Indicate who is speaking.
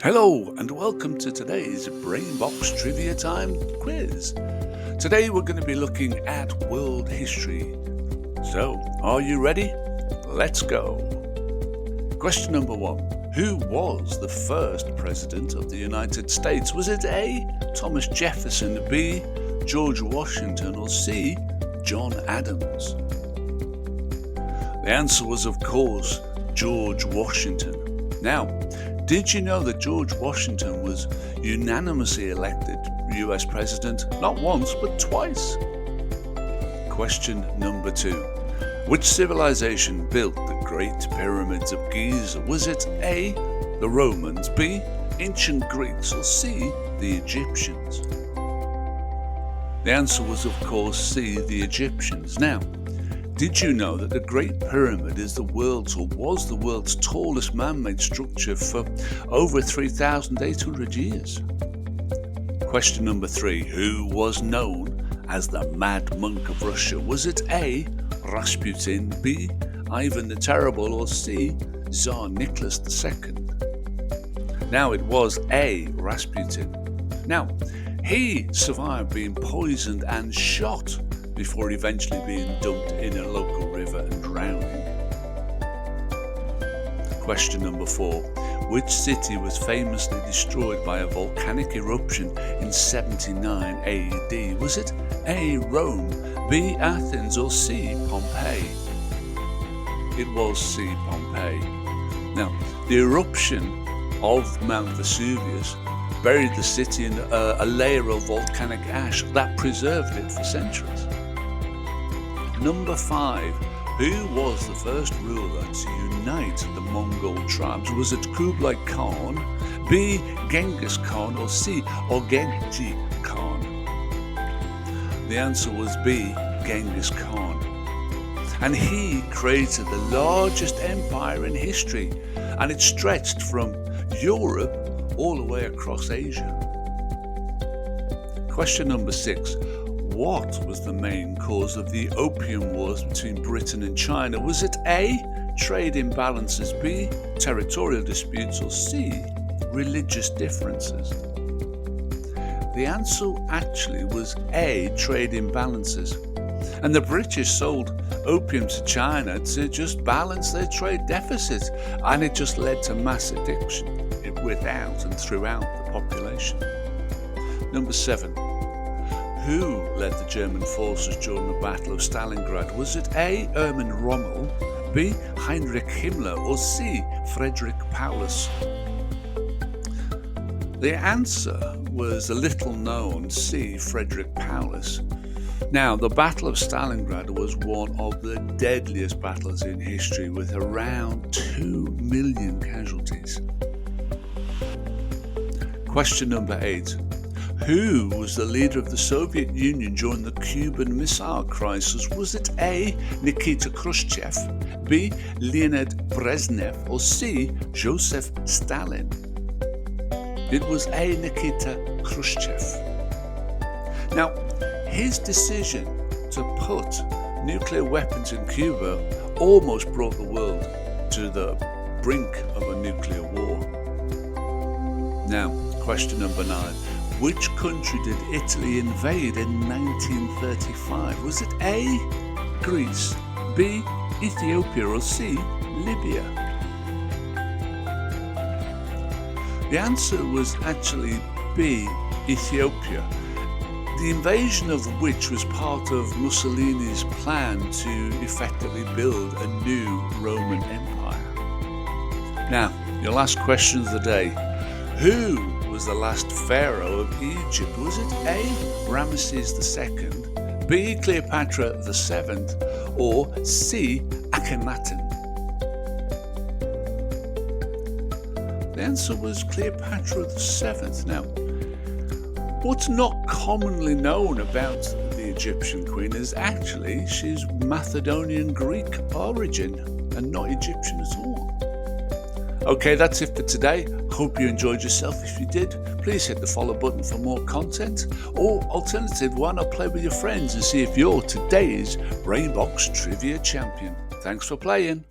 Speaker 1: Hello and welcome to today's BrainBox Trivia Time quiz. Today we're going to be looking at world history. So, are you ready? Let's go. Question number 1. Who was the first president of the United States? Was it A. Thomas Jefferson, B. George Washington, or C. John Adams? The answer was, of course, George Washington. Now, did you know that George Washington was unanimously elected US President not once but twice? Question number 2. Which civilization built the Great Pyramids of Giza? Was it A. the Romans, B. ancient Greeks, or C. the Egyptians? The answer was, of course, C. the Egyptians. Now, did you know that the Great Pyramid was the world's tallest man-made structure for over 3,800 years? Question number 3. Who was known as the Mad Monk of Russia? Was it A. Rasputin, B. Ivan the Terrible, or C. Tsar Nicholas II? Now, it was A. Rasputin. Now, he survived being poisoned and shot before eventually being dumped in a local river and drowning. Question number 4. Which city was famously destroyed by a volcanic eruption in 79 AD? Was it A. Rome, B. Athens, or C. Pompeii? It was C. Pompeii. Now, the eruption of Mount Vesuvius buried the city in a layer of volcanic ash that preserved it for centuries. Number 5. Who was the first ruler to unite the Mongol tribes? Was it Kublai Khan, B. Genghis Khan, or C. Genghis Khan? The answer was B. Genghis Khan. And he created the largest empire in history, and it stretched from Europe all the way across Asia. Question number 6. What was the main cause of the Opium Wars between Britain and China? Was it A. trade imbalances, B. territorial disputes, or C. religious differences? The answer actually was A. trade imbalances. And the British sold opium to China to just balance their trade deficit, and it just led to mass addiction without and throughout the population. Number 7. Who led the German forces during the Battle of Stalingrad? Was it A. Erwin Rommel, B. Heinrich Himmler, or C. Friedrich Paulus? The answer was a little known C. Friedrich Paulus. Now, the Battle of Stalingrad was one of the deadliest battles in history, with around 2 million casualties. Question number 8. Who was the leader of the Soviet Union during the Cuban Missile Crisis? Was it A. Nikita Khrushchev, B. Leonid Brezhnev, or C. Joseph Stalin? It was A. Nikita Khrushchev. Now, his decision to put nuclear weapons in Cuba almost brought the world to the brink of a nuclear war. Now, question number 9. Which country did Italy invade in 1935? Was it A. Greece, B. Ethiopia, or C. Libya? The answer was actually B. Ethiopia, the invasion of which was part of Mussolini's plan to effectively build a new Roman Empire. Now, your last question of the day. Who was the last pharaoh of Egypt? Was it A. Ramesses II, B. Cleopatra VII, or C. Akhenaten? The answer was Cleopatra VII. Now, what's not commonly known about the Egyptian queen is actually she's Macedonian Greek origin and not Egyptian at all. Okay, that's it for today. Hope you enjoyed yourself. If you did, please hit the follow button for more content, or alternative, why not play with your friends and see if you're today's BrainBox Trivia champion. Thanks for playing.